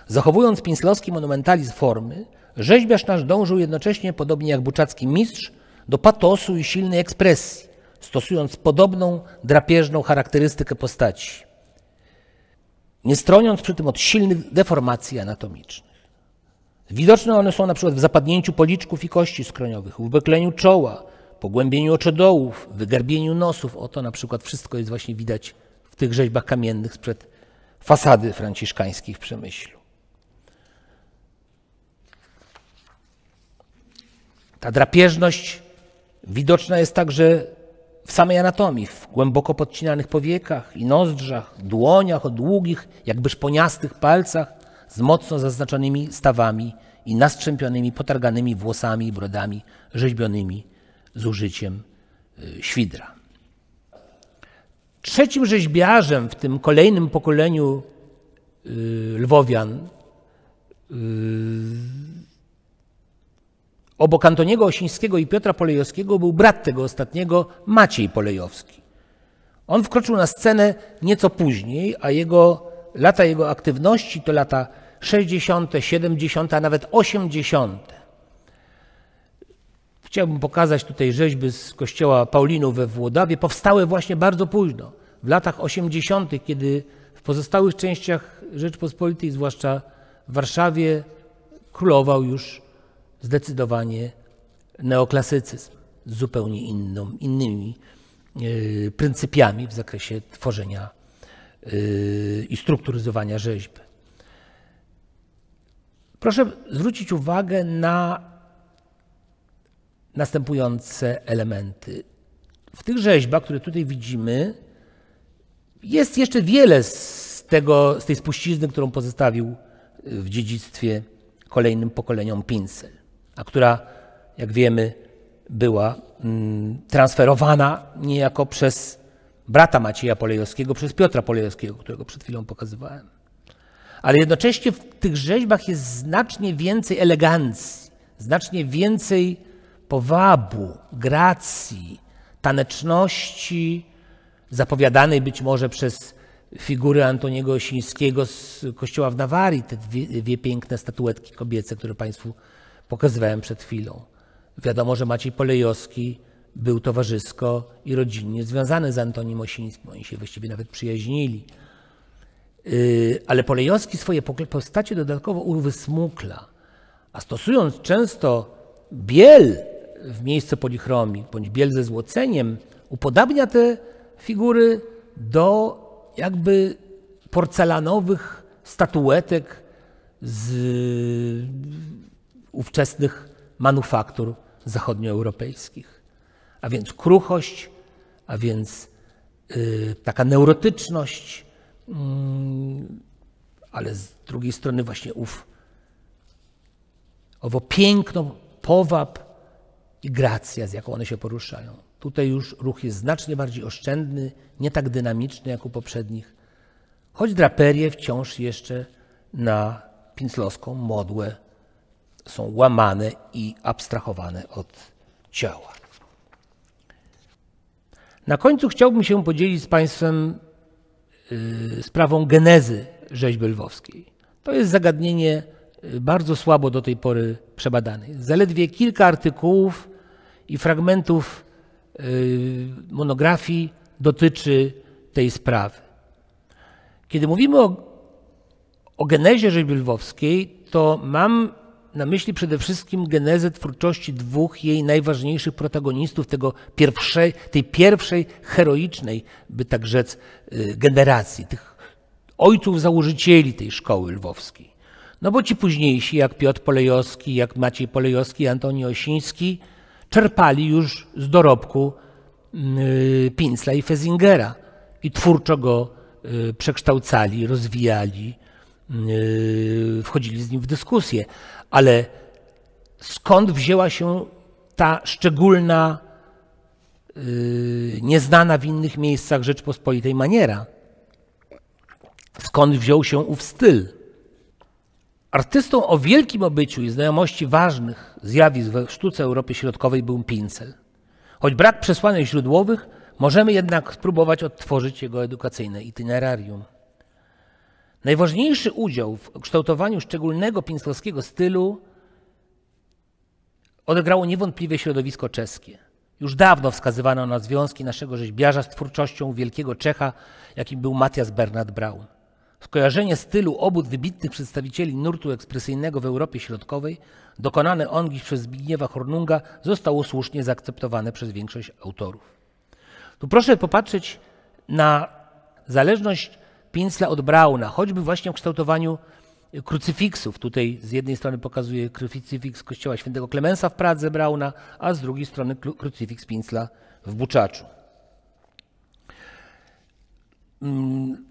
Zachowując pinslowski monumentalizm formy, rzeźbiarz nasz dążył jednocześnie, podobnie jak buczacki mistrz, do patosu i silnej ekspresji, stosując podobną drapieżną charakterystykę postaci, nie stroniąc przy tym od silnych deformacji anatomicznych. Widoczne one są na przykład w zapadnięciu policzków i kości skroniowych, w ubekleniu czoła, pogłębieniu oczodołów, wygarbieniu nosów. Oto na przykład wszystko jest właśnie widać w tych rzeźbach kamiennych sprzed fasady franciszkańskiej w Przemyślu. Ta drapieżność widoczna jest także w samej anatomii, w głęboko podcinanych powiekach i nozdrzach, dłoniach o długich, jakby szponiastych palcach z mocno zaznaczonymi stawami i nastrzępionymi, potarganymi włosami i brodami rzeźbionymi z użyciem świdra. Trzecim rzeźbiarzem w tym kolejnym pokoleniu lwowian obok Antoniego Osińskiego i Piotra Polejowskiego był brat tego ostatniego, Maciej Polejowski. On wkroczył na scenę nieco później, a lata jego aktywności to lata 60., 70., a nawet 80. Chciałbym pokazać tutaj rzeźby z kościoła Paulinów we Włodawie. Powstały właśnie bardzo późno, w latach 80., kiedy w pozostałych częściach Rzeczypospolitej, zwłaszcza w Warszawie, królował już zdecydowanie neoklasycyzm z zupełnie innymi pryncypiami w zakresie tworzenia i strukturyzowania rzeźby. Proszę zwrócić uwagę na następujące elementy. W tych rzeźbach, które tutaj widzimy, jest jeszcze wiele z tej spuścizny, którą pozostawił w dziedzictwie kolejnym pokoleniom Pinsel, a która, jak wiemy, była transferowana niejako przez brata Macieja Polejowskiego, przez Piotra Polejowskiego, którego przed chwilą pokazywałem. Ale jednocześnie w tych rzeźbach jest znacznie więcej elegancji, znacznie więcej powabu, gracji, taneczności, zapowiadanej być może przez figury Antoniego Osińskiego z kościoła w Nawarii, te dwie piękne statuetki kobiece, które Państwu pokazywałem przed chwilą. Wiadomo, że Maciej Polejowski był towarzysko i rodzinnie związany z Antonim Osińskim. Oni się właściwie nawet przyjaźnili. Ale Polejowski swoje postacie dodatkowo uwysmukla, a stosując często biel w miejsce polichromii, bądź biel ze złoceniem, upodabnia te figury do jakby porcelanowych statuetek z ówczesnych manufaktur zachodnioeuropejskich. A więc kruchość, a więc taka neurotyczność, ale z drugiej strony właśnie owo piękno, powab i gracja, z jaką one się poruszają. Tutaj już ruch jest znacznie bardziej oszczędny, nie tak dynamiczny jak u poprzednich, choć draperie wciąż jeszcze na pinslowską modłę są łamane i abstrahowane od ciała. Na końcu chciałbym się podzielić z Państwem sprawą genezy rzeźby lwowskiej. To jest zagadnienie bardzo słabo do tej pory przebadane. Zaledwie kilka artykułów i fragmentów monografii dotyczy tej sprawy. Kiedy mówimy o genezie rzeźby lwowskiej, to mam na myśli przede wszystkim genezę twórczości dwóch jej najważniejszych protagonistów tej pierwszej heroicznej, by tak rzec, generacji, tych ojców założycieli tej szkoły lwowskiej. No bo ci późniejsi, jak Piotr Polejowski, jak Maciej Polejowski, Antoni Osiński, czerpali już z dorobku Pinzla i Fesingera i twórczo go przekształcali, rozwijali, wchodzili z nim w dyskusję. Ale skąd wzięła się ta szczególna, nieznana w innych miejscach Rzeczpospolitej maniera? Skąd wziął się ów styl? Artystą o wielkim obyciu i znajomości ważnych zjawisk we sztuce Europy Środkowej był Pincel. Choć brak przesłanek źródłowych, możemy jednak spróbować odtworzyć jego edukacyjne itinerarium. Najważniejszy udział w kształtowaniu szczególnego pinslowskiego stylu odegrało niewątpliwie środowisko czeskie. Już dawno wskazywano na związki naszego rzeźbiarza z twórczością wielkiego Czecha, jakim był Matthias Bernhard Braun. Skojarzenie stylu obu wybitnych przedstawicieli nurtu ekspresyjnego w Europie Środkowej, dokonane ongiś przez Zbigniewa Hornunga, zostało słusznie zaakceptowane przez większość autorów. Tu proszę popatrzeć na zależność Pinzla od Brauna, choćby właśnie w kształtowaniu krucyfiksów. Tutaj z jednej strony pokazuje krucyfiks kościoła świętego Klemensa w Pradze Brauna, a z drugiej strony krucyfiks Pinzla w Buczaczu.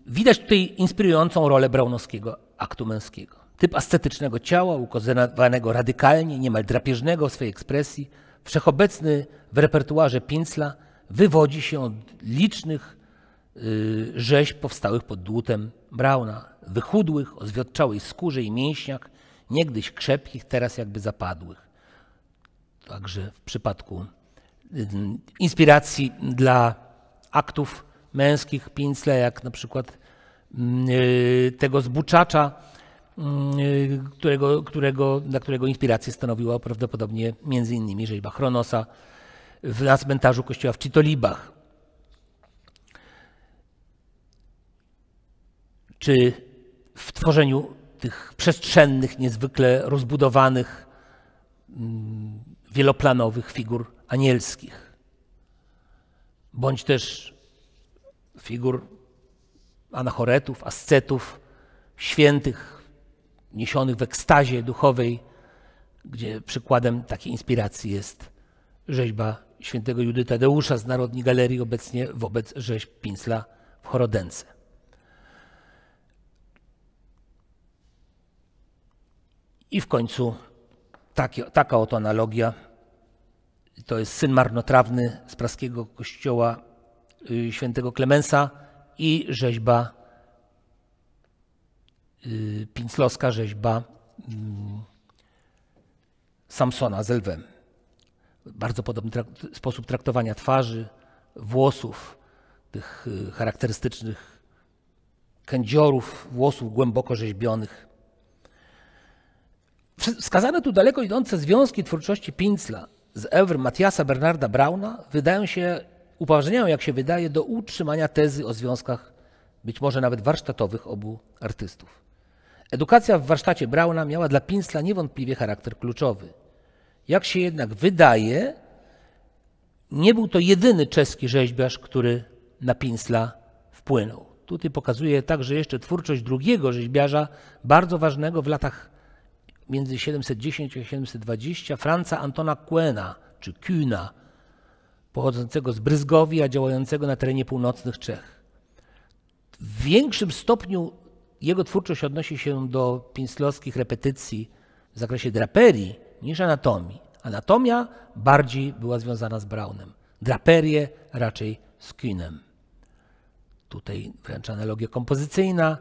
Widać tutaj inspirującą rolę braunowskiego aktu męskiego. Typ ascetycznego ciała, ukozowanego radykalnie, niemal drapieżnego w swojej ekspresji, wszechobecny w repertuarze Pinzla, wywodzi się od licznych rzeźb powstałych pod dłutem Brauna, wychudłych, o zwiotczałej skórze i mięśniach, niegdyś krzepkich, teraz jakby zapadłych. Także w przypadku inspiracji dla aktów męskich Pinzla, jak na przykład tego z Buczacza, dla którego inspirację stanowiła prawdopodobnie między innymi rzeźba Chronosa na cmentarzu kościoła w Czytolibach. Czy w tworzeniu tych przestrzennych, niezwykle rozbudowanych, wieloplanowych figur anielskich, bądź też figur anachoretów, ascetów, świętych, niesionych w ekstazie duchowej, gdzie przykładem takiej inspiracji jest rzeźba świętego Judy Tadeusza z Narodniej Galerii, obecnie wobec rzeźb Pinzla w Chorodence. I w końcu taka oto analogia, to jest syn marnotrawny z praskiego kościoła świętego Klemensa i rzeźba pinzlowska, rzeźba Samsona z lwem. Bardzo podobny sposób traktowania twarzy, włosów, tych charakterystycznych kędziorów, włosów głęboko rzeźbionych. Wskazane tu daleko idące związki twórczości Pinzla z œuvre Matthiasa Bernharda Brauna upoważniają, jak się wydaje, do utrzymania tezy o związkach, być może nawet warsztatowych, obu artystów. Edukacja w warsztacie Brauna miała dla Pinzla niewątpliwie charakter kluczowy. Jak się jednak wydaje, nie był to jedyny czeski rzeźbiarz, który na Pinzla wpłynął. Tutaj pokazuje także jeszcze twórczość drugiego rzeźbiarza, bardzo ważnego w latach między 710 a 720, Franza Antona Kuena, czy Kühna, pochodzącego z Bryzgowii, a działającego na terenie północnych Czech. W większym stopniu jego twórczość odnosi się do pinzlowskich repetycji w zakresie draperii niż anatomii. Anatomia bardziej była związana z Braunem, draperie raczej z Kühnem. Tutaj wręcz analogia kompozycyjna,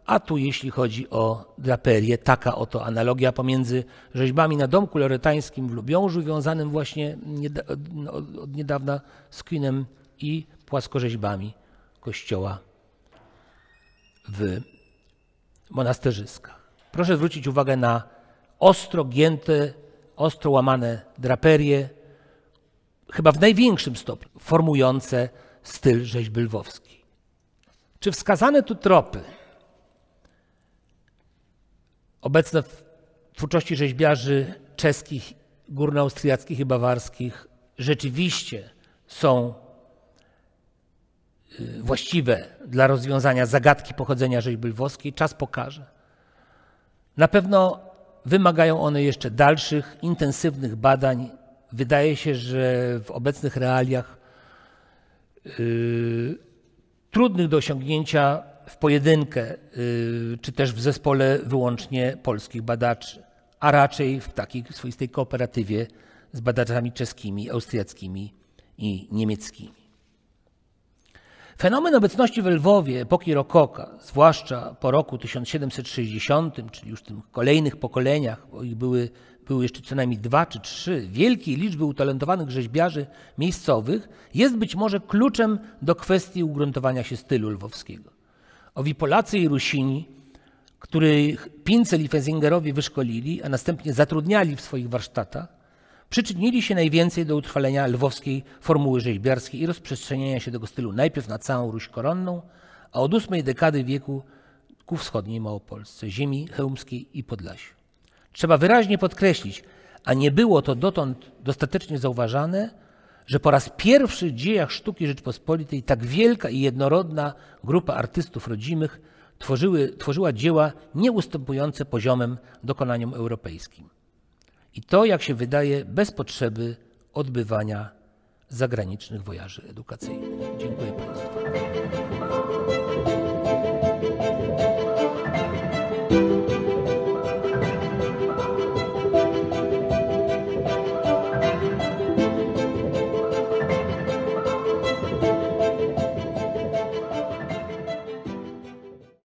a tu jeśli chodzi o draperię, taka oto analogia pomiędzy rzeźbami na domku loretańskim w Lubiążu, wiązanym właśnie od niedawna z Kühnem, i płaskorzeźbami kościoła w Monasterzyskach. Proszę zwrócić uwagę na ostro gięte, ostro łamane draperie, chyba w największym stopniu formujące styl rzeźby lwowskiej. Czy wskazane tu tropy obecne w twórczości rzeźbiarzy czeskich, górnoaustriackich i bawarskich rzeczywiście są właściwe dla rozwiązania zagadki pochodzenia rzeźby lwowskiej, czas pokaże. Na pewno wymagają one jeszcze dalszych, intensywnych badań. Wydaje się, że w obecnych realiach trudnych do osiągnięcia w pojedynkę, czy też w zespole wyłącznie polskich badaczy, a raczej w takiej swoistej kooperatywie z badaczami czeskimi, austriackimi i niemieckimi. Fenomen obecności we Lwowie epoki rokoka, zwłaszcza po roku 1760, czyli już w tych kolejnych pokoleniach, bo ich były jeszcze co najmniej 2 czy 3, wielkiej liczby utalentowanych rzeźbiarzy miejscowych, jest być może kluczem do kwestii ugruntowania się stylu lwowskiego. Owi Polacy i Rusini, których Pincel i Fesingerowie wyszkolili, a następnie zatrudniali w swoich warsztatach, przyczynili się najwięcej do utrwalenia lwowskiej formuły rzeźbiarskiej i rozprzestrzeniania się tego stylu najpierw na całą Ruś koronną, a od 8 dekady wieku ku wschodniej Małopolsce, ziemi chełmskiej i Podlasiu. Trzeba wyraźnie podkreślić, a nie było to dotąd dostatecznie zauważane, że po raz pierwszy w dziejach sztuki Rzeczpospolitej tak wielka i jednorodna grupa artystów rodzimych tworzyła dzieła nieustępujące poziomem dokonaniom europejskim. I to, jak się wydaje, bez potrzeby odbywania zagranicznych wojaży edukacyjnych. Dziękuję Państwu.